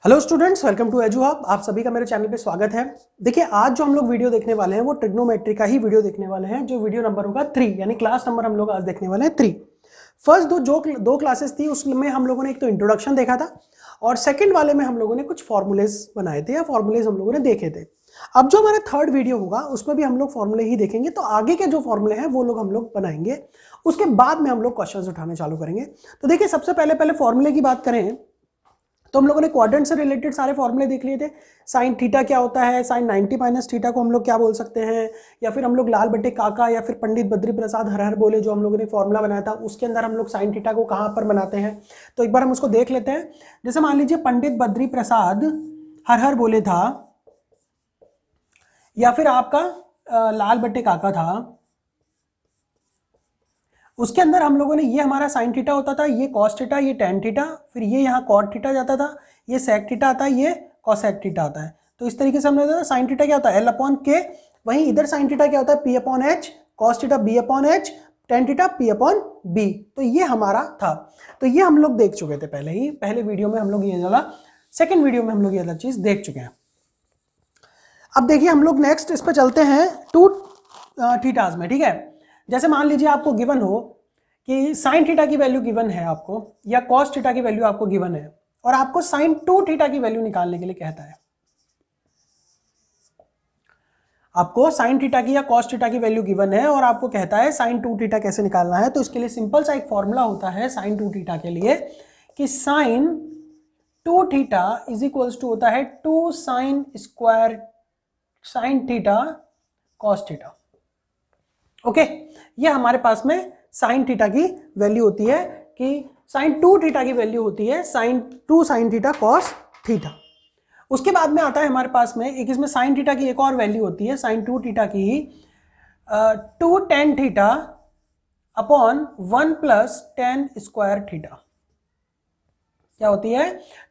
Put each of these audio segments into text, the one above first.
Hello students, welcome to Edu Hub. आप सभी का मेरे चैनल पे स्वागत है। देखिए, आज जो हम लोग वीडियो देखने वाले हैं वो ट्रिग्नोमेट्री का ही वीडियो देखने वाले हैं, जो वीडियो नंबर होगा 3, यानी क्लास नंबर हम लोग आज देखने वाले हैं 3। फर्स्ट दो क्लासेस थी, उसमें हम लोगों ने एक तो इंट्रोडक्शन देखा था और सेकंड वाले में हम लोगों ने कुछ फॉर्मूलेज बनाए थे या फॉर्मूलेज हम लोगों ने देखे थे। अब जो हमारा थर्ड वीडियो होगा उसमें भी हम लोग फॉर्मूले ही देखेंगे, तो आगे के जो फॉर्मूले हैं वो लोग हम लोग बनाएंगे, उसके बाद में हम लोग क्वेश्चंस उठाने चालू करेंगे। तो देखिए, सबसे पहले फॉर्मूले की बात करें तो हम लोगों ने क्वाड्रेंट से रिलेटेड सारे फॉर्मूले देख लिए थे। साइन थीटा क्या होता है, साइन 90 माइनस थीटा को हम लोग क्या बोल सकते हैं, या फिर हम लोग लाल बट्टे काका या फिर पंडित बद्री प्रसाद हर हर बोले जो हम लोगों ने फॉर्मूला बनाया था, उसके अंदर हम लोग साइन थीटा को कहाँ पर बनाते हैं, तो एक बार हम उसको देख लेते हैं। जैसे मान लीजिए पंडित बद्री प्रसाद हर हर बोले था, या फिर आपका लाल बट्टे काका था, उसके अंदर हम लोगों ने ये हमारा साइन थीटा होता था, ये कॉस थीटा, ये टेन थीटा, फिर ये यहाँ कॉट थीटा जाता था, ये सेक थीटा आता है, ये कॉसेक थीटा आता है। तो इस तरीके से हमने देखा साइन थीटा क्या होता है एल अपॉन के, वहीं इधर साइन थीटा क्या होता है P upon H, cos theta B upon H, tan theta P upon B. तो ये हमारा था। तो ये हम लोग देख चुके थे पहले ही, पहले वीडियो में हम लोग ये वाला, सेकेंड वीडियो में हम लोग ये वाला चीज देख चुके हैं। अब देखिए, हम लोग नेक्स्ट इस पर चलते हैं टू थीटाज में। ठीक है, जैसे मान लीजिए आपको गिवन हो कि साइन थीटा की वैल्यू गिवन है आपको, या कॉस थीटा की वैल्यू आपको गिवन है, और आपको साइन 2 थीटा की वैल्यू निकालने के लिए कहता है। आपको साइन थीटा की या कॉस थीटा की वैल्यू गिवन है और आपको कहता है साइन 2 थीटा कैसे निकालना है। तो इसके लिए सिंपल सा एक फॉर्मूला होता है साइन 2 थीटा के लिए, कि sine 2 theta is equals to होता है 2 sine square sine theta cos theta. Okay, ये हमारे पास में साइन थीटा की वैल्यू होती है, कि साइन 2 थीटा की वैल्यू होती है sine 2 sine theta cos theta. उसके बाद में आता है हमारे पास में एक, इसमें साइन थीटा की एक और वैल्यू होती है साइन 2 थीटा की 2 tan theta upon 1 plus ten square theta. क्या होती है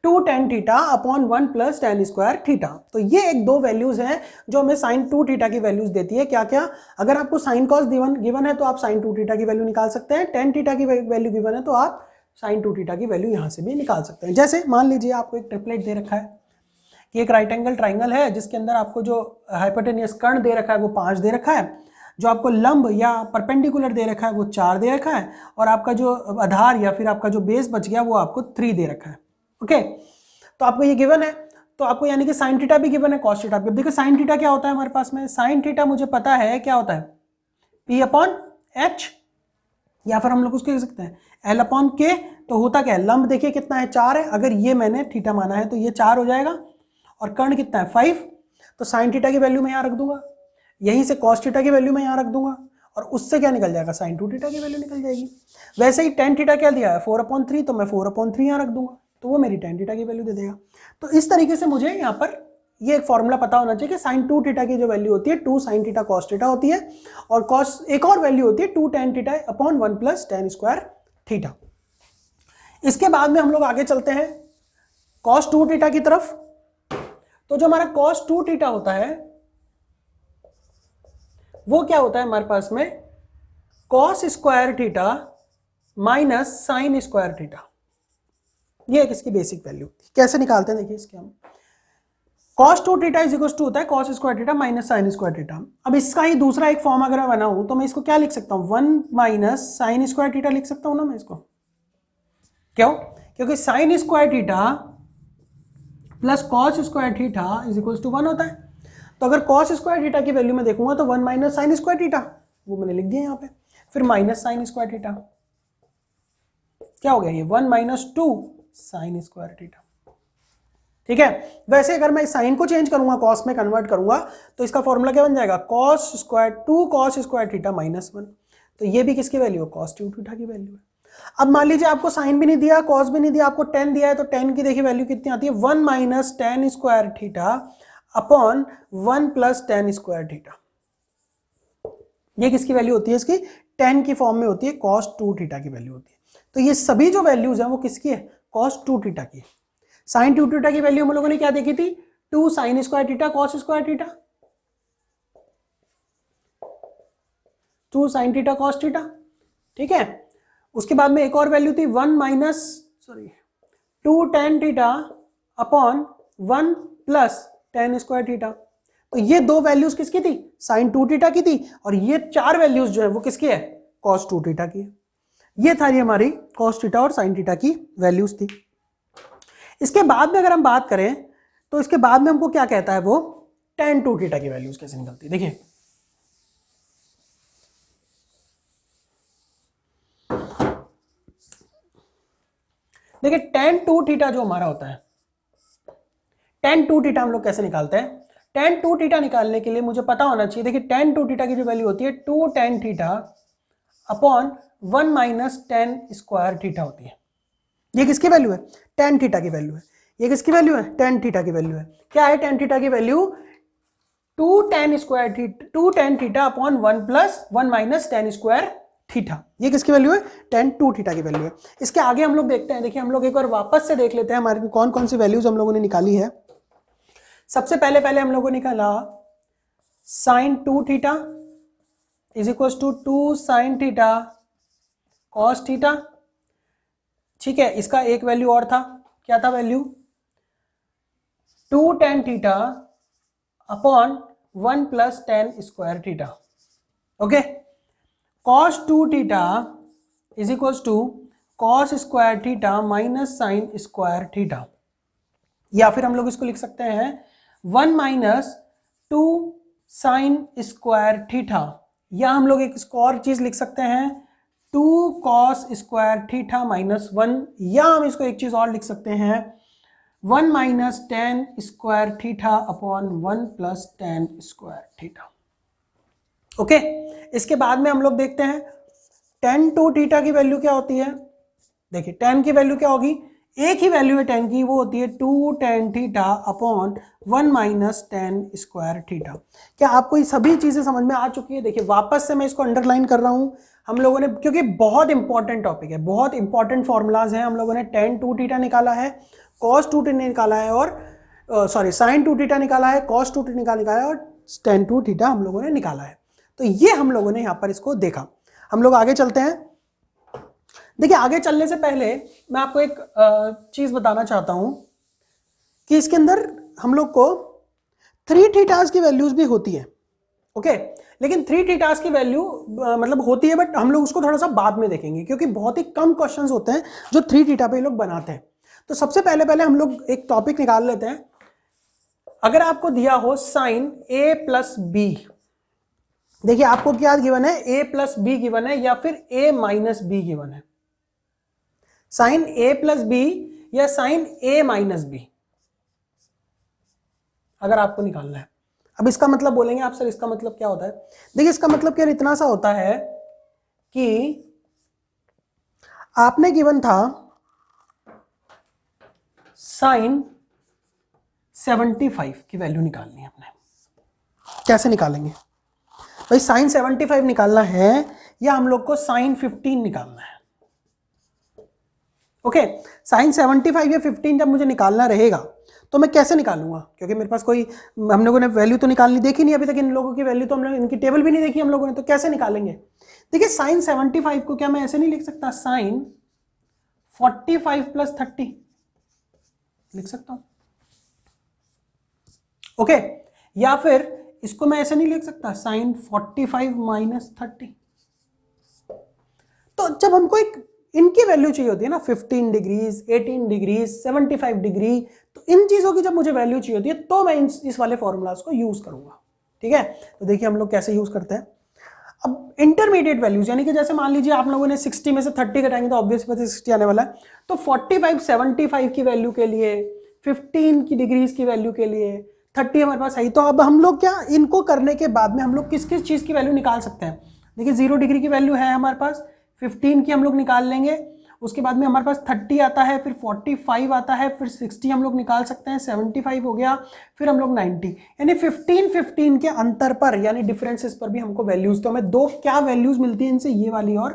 2 tan theta upon 1 plus ten square theta. तो ये एक दो वैल्यूज हैं जो हमें साइन 2 थीटा की वैल्यूज देती है। क्या क्या, अगर आपको साइन कॉस गिवन है तो आप साइन 2 थीटा की वैल्यू निकाल सकते हैं, टेन थीटा की वैल्यू गिवन है तो आप साइन 2 थीटा की वैल्यू यहां से भी निकाल सकते हैं। जैसे मान लीजिए आपको एक ट्रिपलेट दे रखा है कि एक राइट एंगल ट्राइंगल है जिसके अंदर आपको जो हाइपोटेनियस कर्ण दे रखा है वो 5 दे रखा है, जो आपको लंब या परपेंडिकुलर दे रखा है वो 4 दे रखा है, और आपका जो आधार या फिर आपका जो बेस बच गया वो आपको 3 दे रखा है। ओके, तो आपको ये गिवन है, तो आपको यानी कि साइन थीटा भी गिवन है, कॉस थीटा भी। अब देखो साइन थीटा क्या होता है हमारे पास में, साइन थीटा मुझे पता है क्या होता है पी अपॉन एच, या फिर हम लोग उसको कह सकते हैं एल अपॉन के। तो होता क्या है, लंब देखिए कितना है 4 है, अगर ये मैंने थीटा माना है तो ये 4 हो जाएगा, और कर्ण कितना है 5, तो साइन थीटा की वैल्यू मैं यहाँ रख दूंगा, यहीं से कॉस थीटा की वैल्यू मैं यहाँ रख दूंगा, और उससे क्या निकल जाएगा साइन 2 थीटा की वैल्यू निकल जाएगी। वैसे ही टेन थीटा क्या दिया है 4/3, तो मैं 4/3 यहाँ रख दूंगा, तो वो मेरी टेन थीटा की वैल्यू दे देगा। तो इस तरीके से मुझे यहाँ पर ये एक फॉर्मूला पता होना चाहिए कि साइन 2 थीटा की जो वैल्यू होती है 2 साइन थीटा कॉस थीटा होती है, और कॉस एक और वैल्यू होती है 2 tan theta upon 1 plus ten square theta. इसके बाद में हम लोग आगे चलते हैं कॉस 2 थीटा की तरफ। तो जो हमारा कॉस 2 थीटा होता है वो क्या होता है हमारे पास में, cos square theta minus sine square theta. ये एक इसकी बेसिक वैल्यू होती है। कैसे निकालते हैं देखिए इसके हम, cos 2 theta is equal to होता है cos square theta minus sine square theta. अब इसका ही दूसरा एक फॉर्म अगर मैं बनाऊं तो मैं इसको क्या लिख सकता हूं, 1 माइनस साइन स्क्वायर थीटा लिख सकता हूं ना मैं इसको। क्यों, क्योंकि sine square theta plus cos square theta is equal to 1 होता है। तो अगर cos स्क्वायर थीटा की वैल्यू में देखूंगा तो 1 माइनस साइन स्क्वायर थीटा, वो मैंने लिख दिया यहाँ पे, फिर माइनस साइन स्क्वायर थीटा, क्या हो गया ये 1 माइनस 2 साइन स्क्वायर थीटा। ठीक है, वैसे अगर मैं साइन को चेंज करूंगा कॉस में कन्वर्ट करूंगा तो इसका फॉर्मूला क्या बन जाएगा, cos square 2 cos square theta minus 1। तो ये भी किसकी वैल्यू है, कॉस 2 थीटा की वैल्यू है। अब मान लीजिए आपको साइन भी नहीं दिया कॉस भी नहीं दिया, आपको टेन दिया है, तो टेन की देखिए वैल्यू कितनी आती है 1 minus ten square theta upon 1 plus ten square theta. ये किसकी वैल्यू होती है, इसकी टेन की फॉर्म में होती है, कॉस 2 थीटा की वैल्यू होती है। तो ये सभी जो वैल्यूज हैं वो किसकी है, कॉस 2 थीटा की। साइन 2 थीटा की वैल्यू हम लोगों ने क्या देखी थी, 2 sine square theta cos square theta, 2 sine theta cos theta. ठीक है, उसके बाद में एक और वैल्यू थी 1 minus 2 tan theta upon 1 plus ten square theta. तो ये दो वैल्यूज किसकी थी, साइन 2 थीटा की थी, और ये 4 वैल्यूज जो है वो किसकी है, कॉस 2 थीटा की है। ये थारी हमारी कॉस थीटा और साइन थीटा की वैल्यूज थी। इसके बाद में अगर हम बात करें तो इसके बाद में हमको क्या कहता है वो, tan 2 थीटा की वैल्यूज कैसे निकलती है। देखिए tan 2 थीटा जो हमारा होता है, tan 2 थीटा हम लोग कैसे निकालते हैं। tan 2 थीटा निकालने के लिए मुझे पता होना चाहिए, देखिए tan 2 थीटा की जो वैल्यू होती है 2 tan theta upon 1 minus tan square theta होती है। ये किसकी वैल्यू है, tan थीटा की वैल्यू है। ये किसकी वैल्यू है, tan थीटा की वैल्यू है। क्या है tan थीटा की value, 2 tan square theta, 2 tan theta upon 1 plus 1 minus tan square theta. ये किसकी वैल्यू है, tan 2 थीटा की वैल्यू है। इसके आगे हम लोग देखते हैं, देखिए हम लोग एक बार वापस से देख लेते हैं हमारे कौन कौन सी वैल्यूज हम लोगों ने निकाली है। सबसे पहले हम लोगों ने निकाला sine 2 theta is equal to 2 sine theta cos theta. ठीक है, इसका एक वैल्यू और था, क्या था value, 2 tan theta upon 1 plus tan square theta. Okay, cos 2 theta is equal to cos square theta minus sine square theta, या फिर हम लोग इसको लिख सकते हैं 1 माइनस 2 साइन स्क्वायर थीटा, या हम लोग एक और चीज लिख सकते हैं 2 cos स्क्वायर थीटा माइनस 1, या हम इसको एक चीज और लिख सकते हैं 1 minus tan square theta upon 1 plus tan square theta. Okay, इसके बाद में हम लोग देखते हैं tan 2 थीटा की वैल्यू क्या होती है। देखिए tan की वैल्यू क्या होगी, एक ही वैल्यू है tan की, वो होती है 2 tan theta upon 1 minus tan square theta. क्या आपको ये सभी चीजें समझ में आ चुकी है। देखिए वापस से मैं इसको अंडरलाइन कर रहा हूं, हम लोगों ने, क्योंकि बहुत इंपॉर्टेंट टॉपिक है, बहुत इंपॉर्टेंट फॉर्मूलाज हैं। हम लोगों ने tan 2 थीटा निकाला है, cos 2 थीटा निकाला है, और सॉरी sin 2 थीटा निकाला है, cos 2 थीटा निकाला है, और tan 2 थीटा हम लोगों ने निकाला है। तो ये हम लोगों ने यहां पर इसको देखा। हम लोग आगे चलते हैं। देखिए आगे चलने से पहले मैं आपको एक चीज बताना चाहता हूं कि इसके अंदर हम लोग को 3 थीटास की वैल्यूज भी होती है। ओके, लेकिन 3 थीटास की वैल्यू मतलब होती है, बट हम लोग उसको थोड़ा सा बाद में देखेंगे, क्योंकि बहुत ही कम क्वेश्चंस होते हैं जो 3 थीटा पे लोग बनाते हैं। तो सबसे पहले हम लोग एक टॉपिक निकाल लेते हैं। अगर आपको दिया हो साइन a प्लस बी, देखिए आपको क्या गिवन है, a प्लस बी गिवन है, या फिर a माइनस बी गिवन है। साइन a प्लस बी या साइन a माइनस बी अगर आपको निकालना है। अब इसका मतलब बोलेंगे आप, सर इसका मतलब क्या होता है। देखिए इसका मतलब क्या इतना सा होता है कि आपने गिवन था साइन 75 की वैल्यू निकालनी है आपने। कैसे निकालेंगे भाई, साइन 75 निकालना है या हम लोग को साइन 15 निकालना है। ओके, साइन 75 या 15 जब मुझे निकालना रहेगा तो मैं कैसे निकालूंगा, क्योंकि मेरे पास कोई, हम लोगों ने वैल्यू तो निकालनी देखी नहीं अभी तक, इन लोगों की वैल्यू तो हम लोग, इनकी टेबल भी नहीं देखी हम लोगों ने, तो कैसे निकालेंगे। देखिए साइन 75 को क्या मैं ऐसे नहीं लिख सकता, साइन 45 प्लस 30 लिख सकता हूं। ओके, या फिर इसको मैं ऐसे नहीं लिख सकता, साइन 45 माइनस 30। तो जब हमको एक इनकी वैल्यू चाहिए होती है ना, 15 डिग्रीज, 18 डिग्रीज, 75 डिग्री, तो इन चीजों की जब मुझे वैल्यू चाहिए होती है तो मैं इस वाले फॉर्मूलाज को यूज करूंगा। ठीक है, तो देखिए हम लोग कैसे यूज करते हैं। अब इंटरमीडिएट वैल्यूज, यानी कि जैसे मान लीजिए आप लोगों ने 60 में से 30 घटाएंगे तो ऑब्वियस बात है 60 आने वाला है। तो 45 75 की वैल्यू के लिए, 15 की डिग्रीज की वैल्यू के लिए 30 हमारे पास है। तो अब हम लोग क्या, इनको करने के बाद में हम लोग किस किस चीज की वैल्यू निकाल सकते हैं। देखिए 0 डिग्री की वैल्यू है हमारे पास, 15 की हम लोग निकाल लेंगे, उसके बाद में हमारे पास 30 आता है, फिर 45 आता है, फिर 60 हम लोग निकाल सकते हैं, 75 हो गया, फिर हम लोग 90, यानी 15 के अंतर पर, यानी डिफरेंसेस पर भी हमको वैल्यूज, तो हमें दो क्या वैल्यूज मिलती है इनसे, ये वाली और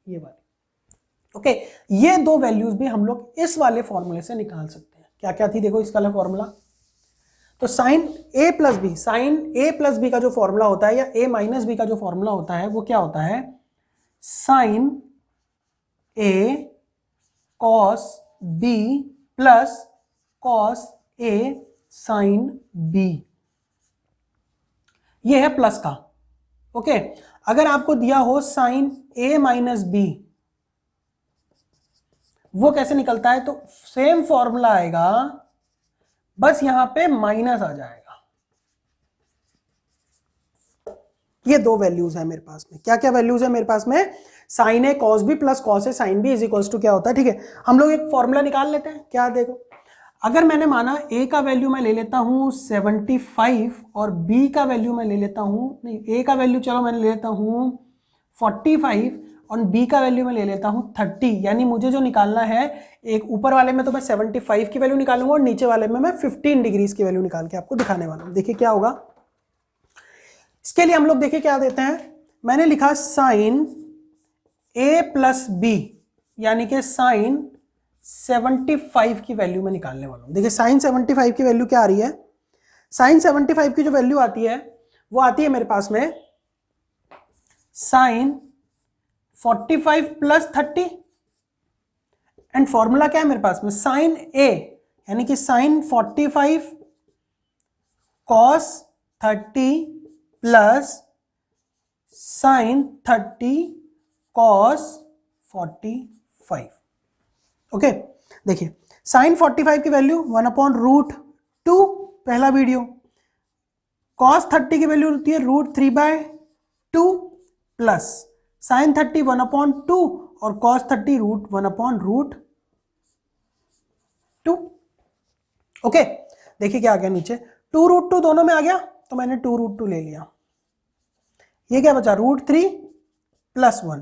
ये वाली। ओके, ये दो वैल्यूज भी हम लोग इस वाले फॉर्मूले से निकाल सकते हैं। क्या क्या थी देखो इसका वाला फॉर्मूला, तो sine a plus B, sine a plus B का जो फॉर्मूला होता है, या a माइनस बी का जो फॉर्मूला होता है, वो क्या होता है, sine a cos b plus cos A sine B, ये है प्लस का। ओके, अगर आपको दिया हो साइन ए माइनस बी, वो कैसे निकलता है? तो सेम फॉर्मूला आएगा, बस यहां पे माइनस आ जाएगा। ये दो वैल्यूज है मेरे पास में। क्या क्या वैल्यूज है मेरे पास में? Sine A cos B plus cos A sine B is equals to क्या होता है? ठीक है, हम लोग एक फॉर्मूला निकाल लेते हैं। क्या देखो, अगर मैंने माना a का वैल्यू मैं ले लेता हूं 75 और b का वैल्यू मैं ले लेता हूं, नहीं a का वैल्यू चलो मैं ले लेता हूं 45 और b का वैल्यू मैं ले लेता हूं 30, यानी मुझे जो निकालना है, एक ऊपर वाले में तो मैं 75 की वैल्यू निकालूंगा और नीचे वाले में मैं 15 डिग्रीज की वैल्यू निकाल के आपको दिखाने वाला हूं। देखिए क्या होगा इसके लिए। हम लोग देखिए क्या देते हैं, मैंने लिखा साइन a प्लस बी, यानी कि साइन 75 की वैल्यू में निकालने वाला हूं। देखिए साइन 75 की वैल्यू क्या आ रही है? साइन 75 की जो वैल्यू आती है वो आती है मेरे पास में साइन 45 प्लस 30, एंड फॉर्मूला क्या है मेरे पास में? साइन ए, यानी कि sine 45 cos 30 plus sine 30 cos 45। Okay, देखिए साइन 45 की वैल्यू 1/√2, पहला वीडियो। कॉस 30 की वैल्यू होती है √3/2 प्लस साइन 30 1/2 और कॉस 30 1/√2। ओके, देखिए क्या आ गया नीचे, 2√2 दोनों में आ गया तो मैंने 2√2 ले लिया। ये क्या बचा? √3 + 1,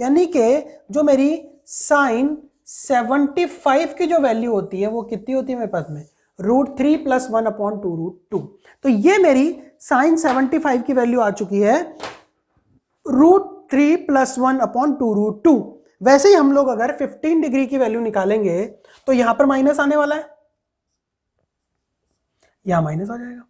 यानी कि जो मेरी साइन 75 की जो वैल्यू होती है वो कितनी होती है मेरे पास में? √3 + 1/2√2। तो ये मेरी साइन 75 की वैल्यू आ चुकी है √3 + 1/2√2। वैसे ही हम लोग अगर 15 डिग्री की वैल्यू निकालेंगे तो यहां पर माइनस आने वाला है, यहां माइनस आ जाएगा,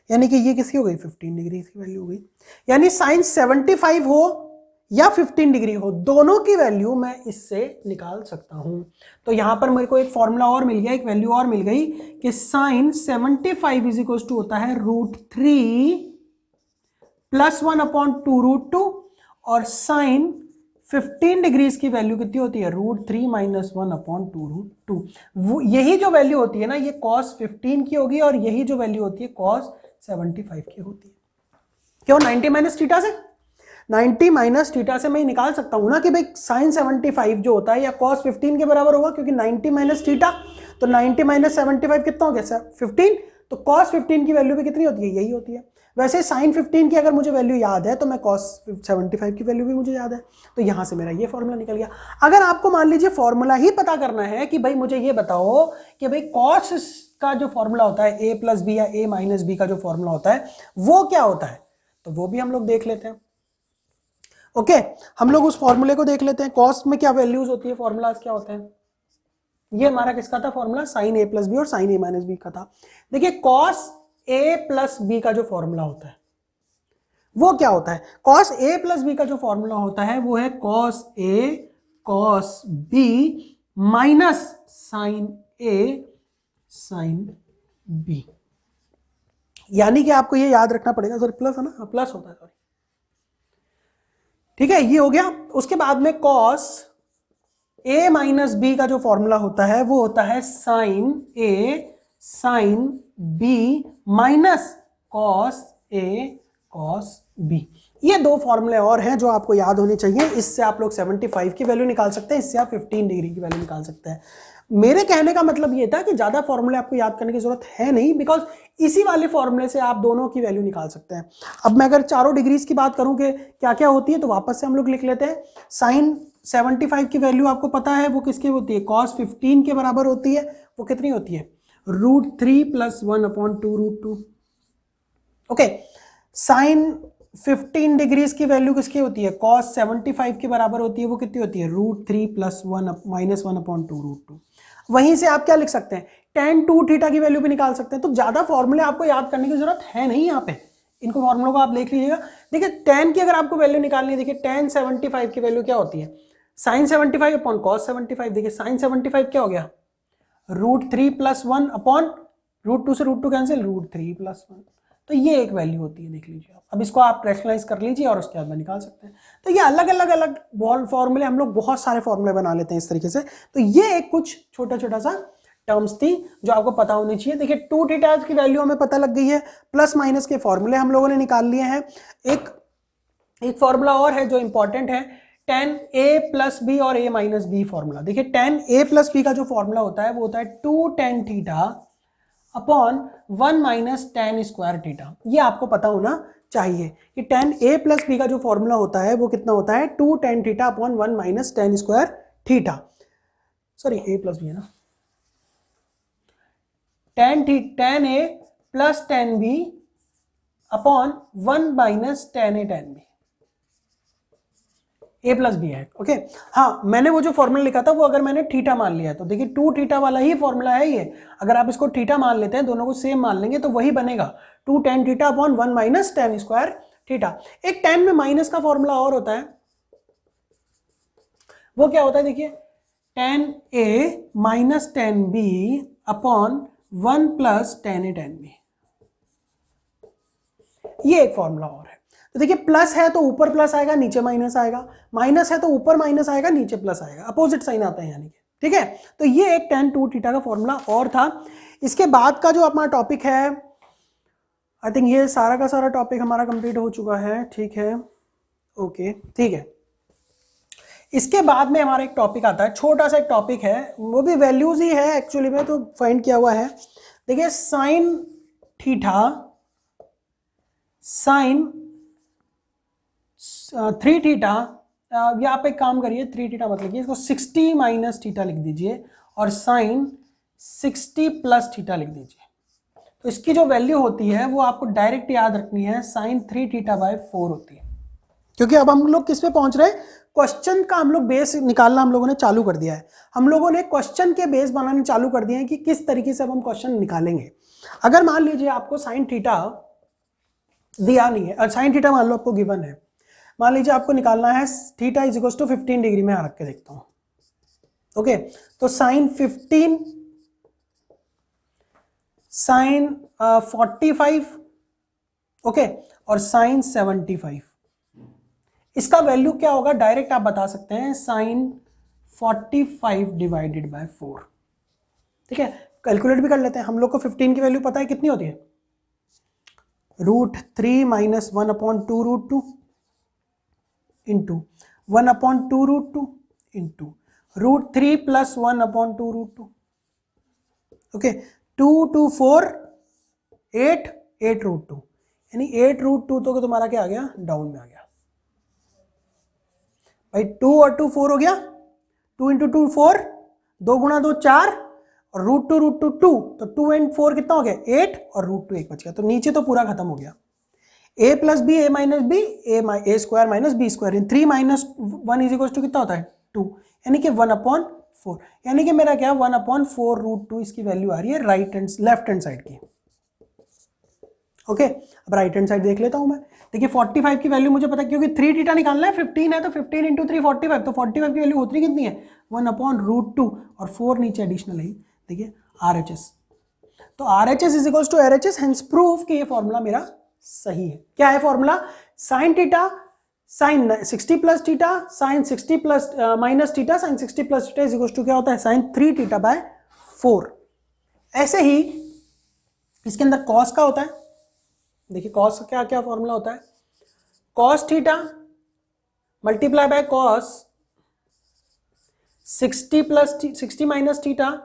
यानी कि ये किसकी हो गई? 15 डिग्री की वैल्यू हो गई। यानी साइन 75 हो या 15 डिग्री हो, दोनों की वैल्यू मैं इससे निकाल सकता हूं। तो यहां पर मेरे को एक फॉर्मूला और मिल गया, एक वैल्यू और मिल गई कि साइन 75 इज इक्वल टू होता है √3 + 1/2√2 और साइन 15 डिग्रीज की वैल्यू कितनी होती है? √3 - 1/2√2। यही जो वैल्यू होती है ना, ये cos 15 की होगी और यही जो वैल्यू होती है cos 75 की होती है। क्यों? 90 - थीटा से, 90 - थीटा से मैं निकाल सकता हूं ना कि भाई साइन 75 जो होता है या cos 15 के बराबर होगा, क्योंकि 90 - थीटा, तो 90 - 75 कितना हो गया? 15। तो cos 15 की वैल्यू भी कितनी होती है? यही होती है। वैसे साइन 15 की अगर मुझे वैल्यू याद है तो मैं cos 75 की वैल्यू भी मुझे याद है, तो यहां से मेरा ये फॉर्मूला निकल गया। अगर आपको मान लीजिए फॉर्मूला ही पता करना है कि भाई मुझे ये बताओ कि भाई cos का जो फॉर्मूला होता है a + b या a - b का जो फॉर्मूला होता है वो क्या होता है, तो वो भी हम लोग देख लेते हैं। ओके, हम लोग उस फॉर्मूले को देख लेते हैं। कॉस में क्या वैल्यूज होती है, फॉर्मूलाज क्या होते हैं? ये हमारा किसका था फॉर्मूला? साइन a + b और साइन a - b का था। देखिए cos a + b का जो फॉर्मूला होता है वो क्या होता है? cos a + b का जो फॉर्मूला होता है वो है cos a cos b minus sine a sine b। यानी कि आपको ये याद रखना पड़ेगा, सॉरी प्लस है ना, प्लस होता है, सॉरी, ठीक है, ये हो गया। उसके बाद में cos a - b का जो फॉर्मूला होता है वो होता है sine a sine b minus cos a cos b। ये दो फॉर्मूले और हैं जो आपको याद होने चाहिए। इससे आप लोग 75 की वैल्यू निकाल सकते हैं, इससे आप 15 डिग्री की वैल्यू निकाल सकते हैं। मेरे कहने का मतलब ये था कि ज्यादा फॉर्मूले आपको याद करने की जरूरत है नहीं, बिकॉज इसी वाले फॉर्मूले से आप दोनों की वैल्यू निकाल सकते हैं। अब मैं अगर चारों डिग्रीज की बात करूं कि क्या क्या होती है, तो वापस से हम लोग लिख लेते हैं। साइन 75 की वैल्यू आपको पता है वो किसकी होती है? cos 15 के बराबर होती है। वो कितनी होती है? √3 + 1/2√2। ओके, साइन 15 डिग्रीज की वैल्यू किसकी होती है? cos 75 के बराबर होती है। वो कितनी होती है? √3 + 1 - 1/2√2। वहीं से आप क्या लिख सकते हैं? tan 2θ की वैल्यू भी निकाल सकते हैं। तो ज्यादा फॉर्मूले आपको याद करने की जरूरत है नहीं यहाँ पे, इनको फॉर्मूलों को आप देख लीजिएगा। देखिए tan की अगर आपको वैल्यू निकालनी है, देखिए tan 75 की वैल्यू क्या होती है? sin 75 / cos 75। देखिए sin 75 क्या हो गया? √3 + 1 अपॉन √2 से √2 कैंसिल, √3 + 1। तो ये एक वैल्यू होती है, देख लीजिए आप। अब इसको आप रैशनलाइज कर लीजिए और उसके बाद में निकाल सकते हैं। तो ये अलग अलग बॉल फॉर्मूले, हम लोग बहुत सारे फॉर्मूले बना लेते हैं इस तरीके से। तो ये एक कुछ छोटा छोटा सा टर्म्स थी जो आपको पता होनी चाहिए। देखिए 2θ की वैल्यू हमें पता लग गई है, प्लस माइनस के फॉर्मूले हम लोगों ने निकाल लिए हैं। एक फॉर्मूला और है जो इंपॉर्टेंट है, tan a + b और a - b फॉर्मूला। देखिए tan a + b का जो फॉर्मूला होता है वो होता है 2 tan θ upon 1 - tan square theta. ये आपको पता होना चाहिए कि tan a + b का जो फॉर्मूला होता है वो कितना होता है, 2 tan θ upon 1 - tan square theta. Sorry a + b है ना, tan a + tan b upon 1 - tan a tan b, a + b है। ओके हाँ, मैंने वो जो फॉर्मूला लिखा था वो अगर मैंने थीटा मान लिया है तो देखिए 2θ वाला ही फॉर्मूला है ये। अगर आप इसको थीटा मान लेते हैं, दोनों को सेम मान लेंगे तो वही बनेगा 2 tan θ upon 1 - tan square theta. एक tan में माइनस का फॉर्मूला और होता है, वो क्या होता है देखिए, tan a - tan b upon 1 + tan a tan b। ये एक फॉर्मूला और है। तो देखिए प्लस है तो ऊपर प्लस आएगा, नीचे माइनस आएगा, माइनस है तो ऊपर माइनस आएगा, नीचे प्लस आएगा, अपोजिट साइन आता है यानी कि, ठीक है। तो ये एक tan 2θ का फॉर्मूला और था। इसके बाद का जो अपना टॉपिक है, आई थिंक ये सारा का सारा टॉपिक हमारा कंप्लीट हो चुका है, ठीक है। ओके ठीक है। इसके बाद में हमारा एक टॉपिक आता है, छोटा सा एक टॉपिक है, वो भी वैल्यूज ही है एक्चुअली में, तो फाइंड किया हुआ है। देखिए sin θ sin 3θ, या आप एक काम करिए 3θ मत लिखिए, इसको 60 - θ लिख दीजिए और sin 60 + θ लिख दीजिए। तो इसकी जो वैल्यू होती है वो आपको डायरेक्ट याद रखनी है, sin 3θ/4 होती है। क्योंकि अब हम लोग किस पे पहुंच रहे हैं, क्वेश्चन का हम लोग बेस निकालना हम लोगों ने चालू कर दिया है। हम लोगों ने क्वेश्चन के बेस बनाने चालू कर दिए हैं कि किस तरीके से अब हम क्वेश्चन निकालेंगे। अगर मान लीजिए आपको sin θ दिया नहीं है, sin θ मान लो आपको गिवन है, मान लीजिए आपको निकालना है θ = 15 डिग्री में रख के देखता हूं। ओके तो sin 15 sin 45 ओके और sin 75, इसका वैल्यू क्या होगा डायरेक्ट आप बता सकते हैं, sin 45 / 4। ठीक है, कैलकुलेट भी कर लेते हैं। हम लोग को 15 की वैल्यू पता है कितनी होती है, √3 - 1/2 √2 इंटू 1/2 √2 इंटू √3 + 1/2 √2। ओके 2 2 4 8 8 √2, यानी 8 √2 तो तुम्हारा क्या आ गया, डाउन में आ गया भाई। 2 और 2 4 हो गया, 2 × 2 4, 2 × 2 4 और √2 √2 2, तो 2 और 4 कितना हो गया 8 और √2 1 बच गया। तो नीचे तो पूरा खत्म हो गया, a + b a - b a square - b square इन 3 - 1 = कितना होता है 2, यानी कि 1/4, यानी कि मेरा क्या 1/4 √2 इसकी वैल्यू आ रही है लेफ्ट हैंड साइड की। ओके अब राइट हैंड साइड देख लेता हूं मैं। देखिए 45 की वैल्यू मुझे पता है, क्योंकि 3θ निकालना है, 15 है तो 15 × 3 45, तो 45 की वैल्यू होती कितनी है 1/√2 और 4 नीचे एडिशनल है। देखिए RHS, तो RHS = RHS, हेंस प्रूफ कि ये फॉर्मूला मेरा सही है। क्या है formula, sin θ sin 60 + θ sin 60 - θ sin 60 + θ = क्या होता है sin 3θ/4। ऐसे ही इसके अंदर cos का होता है। देखिए cos का क्या क्या फॉर्मूला होता है, cos θ × cos 60 - θ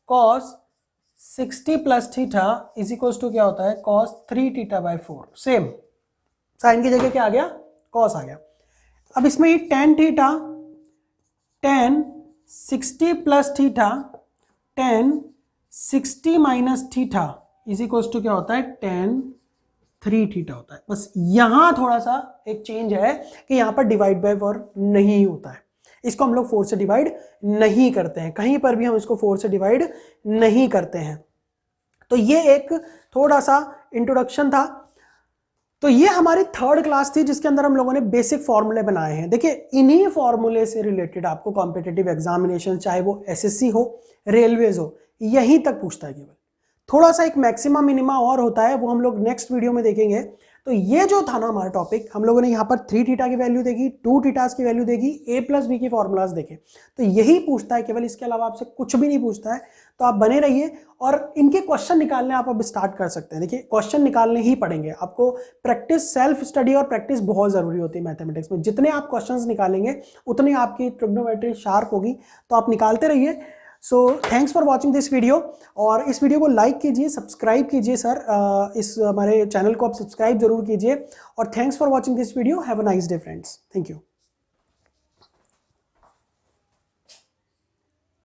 cos 60 + θ = क्या होता है cos 3θ/4। सेम साइन की जगह क्या आ गया, cos आ गया। अब इसमें ये tan θ tan 60 + θ tan 60 - θ = क्या होता है tan 3θ होता है। बस यहां थोड़ा सा एक चेंज है कि यहां पर डिवाइड बाय 4 नहीं होता है, इसको हम लोग 4 से डिवाइड नहीं करते हैं, कहीं पर भी हम इसको 4 से डिवाइड नहीं करते हैं। तो ये एक थोड़ा सा इंट्रोडक्शन था। तो ये हमारी 3rd क्लास थी जिसके अंदर हम लोगों ने बेसिक फॉर्मूले बनाए हैं। देखिए इन्हीं फॉर्मूले से रिलेटेड आपको कॉम्पिटिटिव एग्जामिनेशन, चाहे वो SSC हो, रेलवेज हो, यहीं तक पूछता है केवल। थोड़ा सा एक मैक्सिमा मिनिमा और होता है, वो हम लोग नेक्स्ट वीडियो में देखेंगे। तो ये जो था ना हमारा टॉपिक, हम लोगों ने यहाँ पर 3 थीटा की वैल्यू देखी, 2 थीटास की वैल्यू देखी, a प्लस बी के फॉर्मूलाज देखे, तो यही पूछता है केवल, इसके अलावा आपसे कुछ भी नहीं पूछता है। तो आप बने रहिए और इनके क्वेश्चन निकालने आप अब स्टार्ट कर सकते हैं। देखिए क्वेश्चन निकालने ही पड़ेंगे आपको, प्रैक्टिस, सेल्फ स्टडी और प्रैक्टिस बहुत जरूरी होती है मैथमेटिक्स में। जितने आप क्वेश्चंस निकालेंगे उतनी आपकी ट्रिग्नोमेट्री शार्प होगी, तो आप निकालते रहिए। So thanks for watching this video, और इस वीडियो को लाइक कीजिए, सब्सक्राइब कीजिए सर, इस हमारे चैनल को आप सब्सक्राइब जरूर कीजिए। और thanks for watching this video, have a nice day friends, thank you.